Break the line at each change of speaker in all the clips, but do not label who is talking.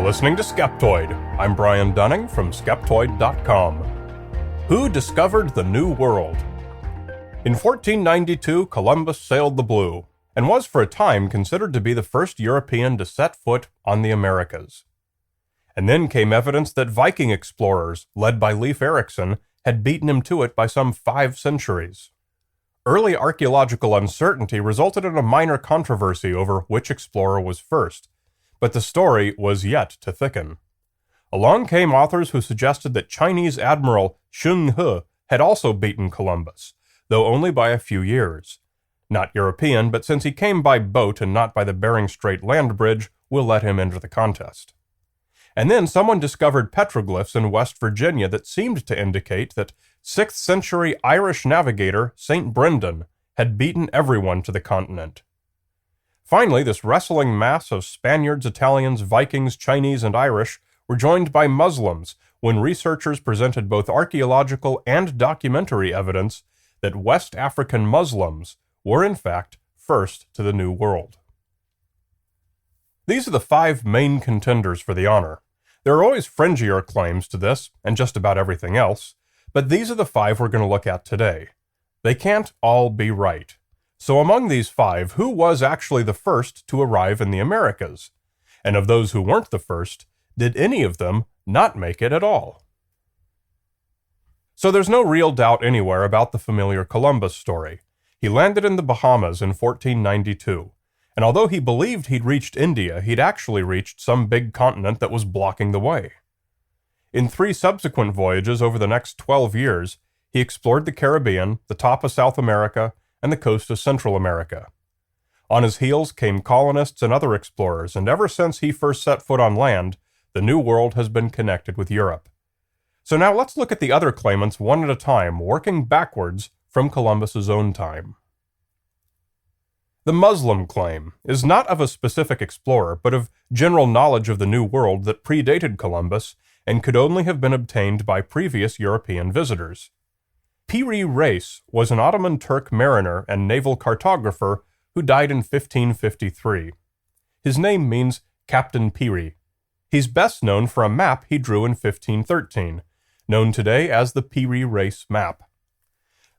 listening to Skeptoid. I'm Brian Dunning from Skeptoid.com. Who discovered the New World? In 1492, Columbus sailed the blue, and was for a time considered to be the first European to set foot on the Americas. And then came evidence that Viking explorers, led by Leif Erikson, had beaten him to it by some 5 centuries. Early archaeological uncertainty resulted in a minor controversy over which explorer was first, but the story was yet to thicken. Along came authors who suggested that Chinese Admiral Shun He had also beaten Columbus, though only by a few years. Not European, but since he came by boat and not by the Bering Strait land bridge, we'll let him enter the contest. And then someone discovered petroglyphs in West Virginia that seemed to indicate that 6th century Irish navigator St. Brendan had beaten everyone to the continent. Finally, this wrestling mass of Spaniards, Italians, Vikings, Chinese, and Irish were joined by Muslims when researchers presented both archaeological and documentary evidence that West African Muslims were in fact first to the New World. These are the 5 main contenders for the honor. There are always fringier claims to this, and just about everything else, but these are the 5 we're going to look at today. They can't all be right. So among these 5, who was actually the first to arrive in the Americas? And of those who weren't the first, did any of them not make it at all? So there's no real doubt anywhere about the familiar Columbus story. He landed in the Bahamas in 1492, and although he believed he'd reached India, he'd actually reached some big continent that was blocking the way. In 3 subsequent voyages over the next 12 years, he explored the Caribbean, the top of South America, and the coast of Central America. On his heels came colonists and other explorers, and ever since he first set foot on land, the New World has been connected with Europe. So now let's look at the other claimants one at a time, working backwards from Columbus's own time. The Muslim claim is not of a specific explorer, but of general knowledge of the New World that predated Columbus and could only have been obtained by previous European visitors. Piri Reis was an Ottoman Turk mariner and naval cartographer who died in 1553. His name means Captain Piri. He's best known for a map he drew in 1513, known today as the Piri Reis map.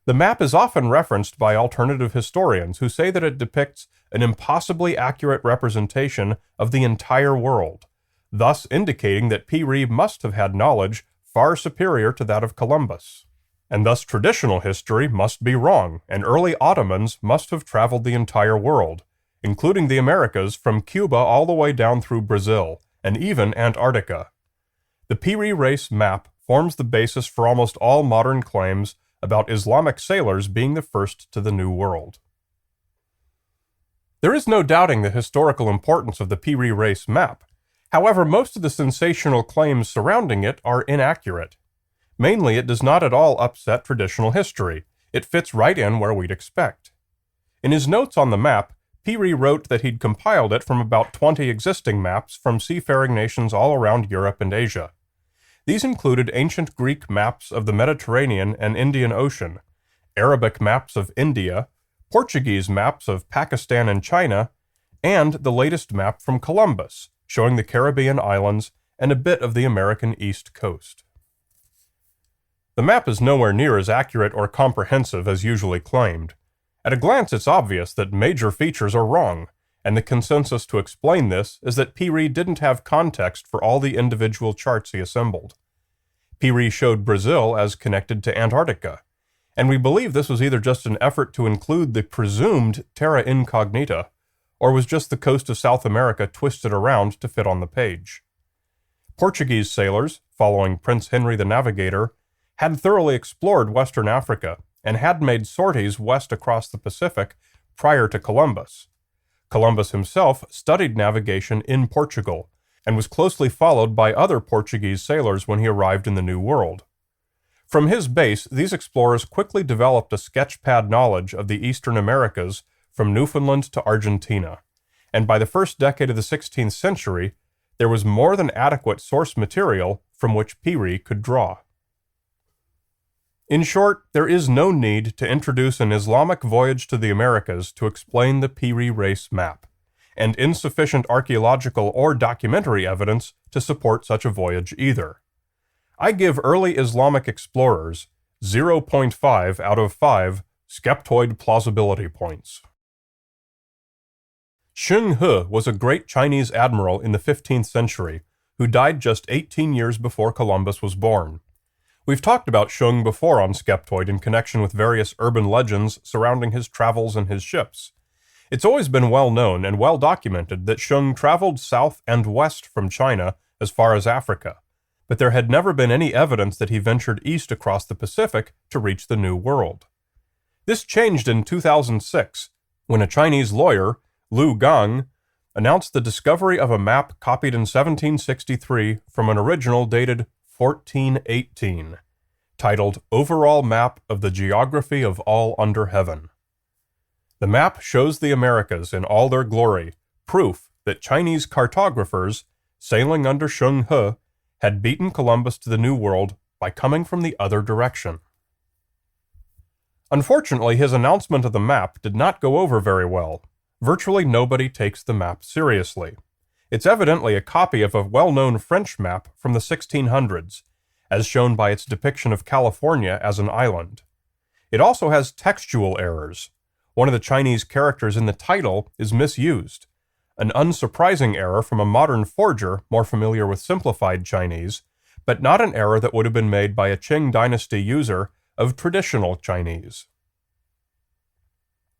The map is often referenced by alternative historians who say that it depicts an impossibly accurate representation of the entire world, thus indicating that Piri must have had knowledge far superior to that of Columbus. And thus traditional history must be wrong, and early Ottomans must have traveled the entire world, including the Americas from Cuba all the way down through Brazil, and even Antarctica. The Piri Reis map forms the basis for almost all modern claims about Islamic sailors being the first to the New World. There is no doubting the historical importance of the Piri Reis map. However, most of the sensational claims surrounding it are inaccurate. Mainly, it does not at all upset traditional history. It fits right in where we'd expect. In his notes on the map, Piri wrote that he'd compiled it from about 20 existing maps from seafaring nations all around Europe and Asia. These included ancient Greek maps of the Mediterranean and Indian Ocean, Arabic maps of India, Portuguese maps of Pakistan and China, and the latest map from Columbus, showing the Caribbean islands and a bit of the American East Coast. The map is nowhere near as accurate or comprehensive as usually claimed. At a glance, it's obvious that major features are wrong, and the consensus to explain this is that Piri didn't have context for all the individual charts he assembled. Piri showed Brazil as connected to Antarctica, and we believe this was either just an effort to include the presumed terra incognita, or was just the coast of South America twisted around to fit on the page. Portuguese sailors, following Prince Henry the Navigator, had thoroughly explored Western Africa and had made sorties west across the Pacific prior to Columbus. Columbus himself studied navigation in Portugal and was closely followed by other Portuguese sailors when he arrived in the New World. From his base, these explorers quickly developed a sketchpad knowledge of the Eastern Americas from Newfoundland to Argentina, and by the first decade of the 16th century, there was more than adequate source material from which Piri could draw. In short, there is no need to introduce an Islamic voyage to the Americas to explain the Piri Reis map, and insufficient archaeological or documentary evidence to support such a voyage either. I give early Islamic explorers 0.5 out of 5 Skeptoid plausibility points. Sheng He was a great Chinese admiral in the 15th century who died just 18 years before Columbus was born. We've talked about Sheng before on Skeptoid in connection with various urban legends surrounding his travels and his ships. It's always been well known and well documented that Sheng traveled south and west from China as far as Africa, but there had never been any evidence that he ventured east across the Pacific to reach the New World. This changed in 2006, when a Chinese lawyer, Liu Gang, announced the discovery of a map copied in 1763 from an original dated 1418, titled Overall Map of the Geography of All Under Heaven. The map shows the Americas in all their glory, proof that Chinese cartographers, sailing under Sheng He, had beaten Columbus to the New World by coming from the other direction. Unfortunately, his announcement of the map did not go over very well. Virtually nobody takes the map seriously. It's evidently a copy of a well-known French map from the 1600s, as shown by its depiction of California as an island. It also has textual errors. One of the Chinese characters in the title is misused, an unsurprising error from a modern forger more familiar with simplified Chinese, but not an error that would have been made by a Qing dynasty user of traditional Chinese.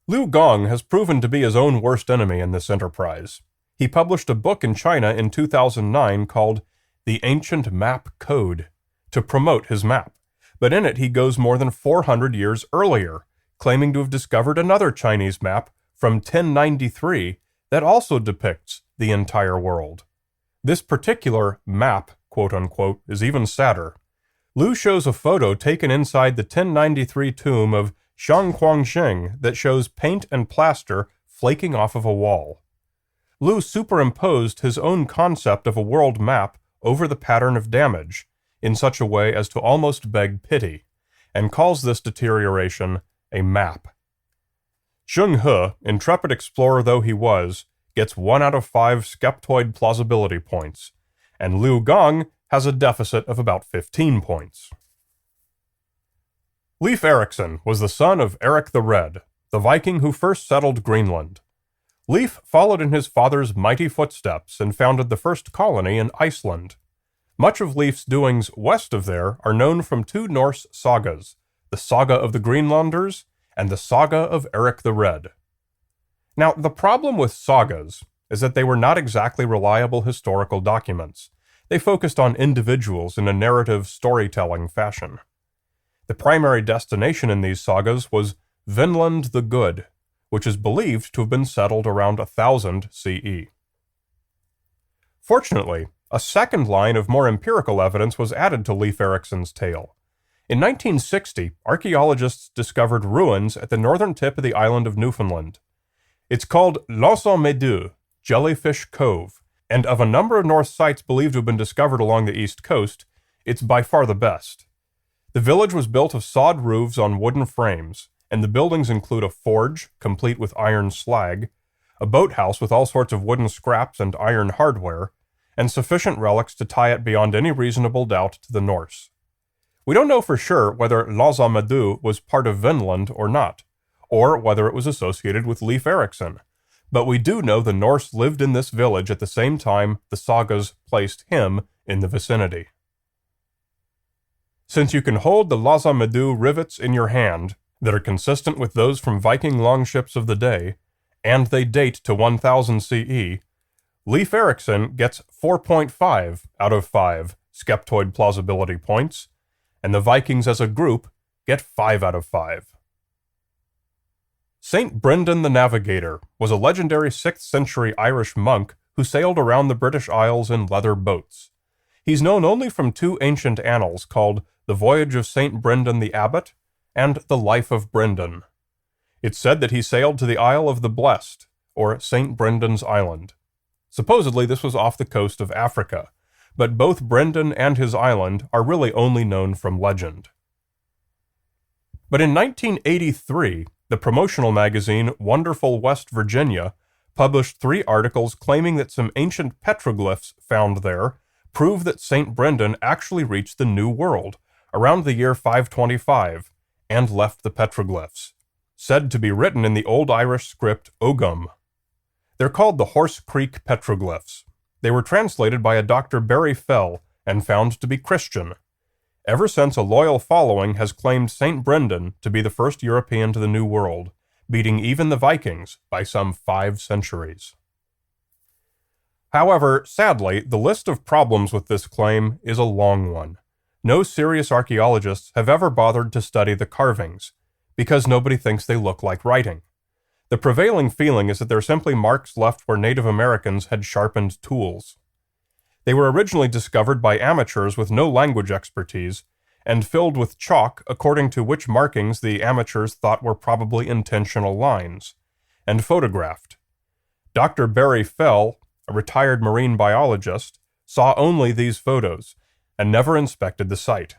Liu Gang has proven to be his own worst enemy in this enterprise. He published a book in China in 2009 called The Ancient Map Code to promote his map, but in it he goes more than 400 years earlier, claiming to have discovered another Chinese map from 1093 that also depicts the entire world. This particular map, quote-unquote, is even sadder. Liu shows a photo taken inside the 1093 tomb of Shang Quangsheng that shows paint and plaster flaking off of a wall. Liu superimposed his own concept of a world map over the pattern of damage in such a way as to almost beg pity, and calls this deterioration a map. Sheng He, intrepid explorer though he was, gets 1 out of 5 Skeptoid plausibility points, and Liu Gang has a deficit of about 15 points. Leif Erikson was the son of Eric the Red, the Viking who first settled Greenland. Leif followed in his father's mighty footsteps and founded the first colony in Iceland. Much of Leif's doings west of there are known from 2 Norse sagas, the Saga of the Greenlanders and the Saga of Eric the Red. Now, the problem with sagas is that they were not exactly reliable historical documents. They focused on individuals in a narrative storytelling fashion. The primary destination in these sagas was Vinland the Good, which is believed to have been settled around 1000 CE. Fortunately, a second line of more empirical evidence was added to Leif Erikson's tale. In 1960, archaeologists discovered ruins at the northern tip of the island of Newfoundland. It's called L'Anse-en-Médeux, Jellyfish Cove, and of a number of Norse sites believed to have been discovered along the east coast, it's by far the best. The village was built of sod roofs on wooden frames, and the buildings include a forge, complete with iron slag, a boathouse with all sorts of wooden scraps and iron hardware, and sufficient relics to tie it beyond any reasonable doubt to the Norse. We don't know for sure whether L'Anse-en-Médeux was part of Vinland or not, or whether it was associated with Leif Erikson, but we do know the Norse lived in this village at the same time the sagas placed him in the vicinity. Since you can hold the L'Anse-en-Médeux rivets in your hand that are consistent with those from Viking longships of the day, and they date to 1000 CE, Leif Erikson gets 4.5 out of 5 Skeptoid plausibility points, and the Vikings as a group get 5 out of 5. Saint Brendan the Navigator was a legendary 6th century Irish monk who sailed around the British Isles in leather boats. He's known only from 2 ancient annals called The Voyage of Saint Brendan the Abbot and The Life of Brendan. It's said that he sailed to the Isle of the Blessed, or Saint Brendan's Island. Supposedly this was off the coast of Africa, but both Brendan and his island are really only known from legend. But in 1983, the promotional magazine Wonderful West Virginia published 3 articles claiming that some ancient petroglyphs found there prove that St. Brendan actually reached the New World around the year 525 and left the petroglyphs, said to be written in the Old Irish script Ogam. They're called the Horse Creek petroglyphs. They were translated by a Dr. Barry Fell and found to be Christian. Ever since, a loyal following has claimed St. Brendan to be the first European to the New World, beating even the Vikings by some 5 centuries. However, sadly, the list of problems with this claim is a long one. No serious archaeologists have ever bothered to study the carvings, because nobody thinks they look like writing. The prevailing feeling is that they're simply marks left where Native Americans had sharpened tools. They were originally discovered by amateurs with no language expertise, and filled with chalk according to which markings the amateurs thought were probably intentional lines, and photographed. Dr. Barry Fell, a retired marine biologist, saw only these photos, and never inspected the site.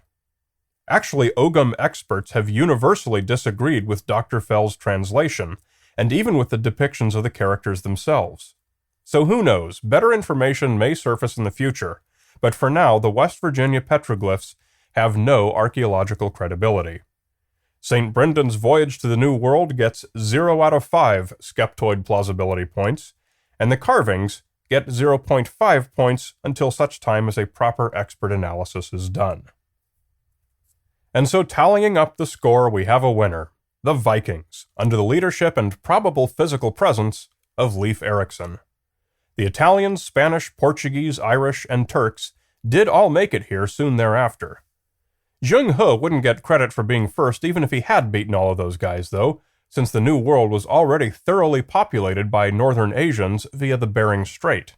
Actually, Ogam experts have universally disagreed with Dr. Fell's translation, and even with the depictions of the characters themselves. So who knows, better information may surface in the future, but for now the West Virginia petroglyphs have no archaeological credibility. St. Brendan's voyage to the New World gets 0 out of 5 Skeptoid plausibility points, and the carvings get 0.5 points until such time as a proper expert analysis is done. And so, tallying up the score, we have a winner, the Vikings, under the leadership and probable physical presence of Leif Erikson. The Italians, Spanish, Portuguese, Irish, and Turks did all make it here soon thereafter. Zheng He wouldn't get credit for being first even if he had beaten all of those guys, though, since the New World was already thoroughly populated by northern Asians via the Bering Strait.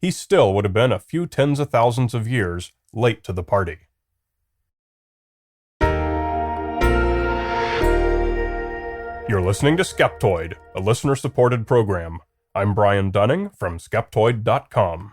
He still would have been a few tens of thousands of years late to the party. You're listening to Skeptoid, a listener-supported program. I'm Brian Dunning from Skeptoid.com.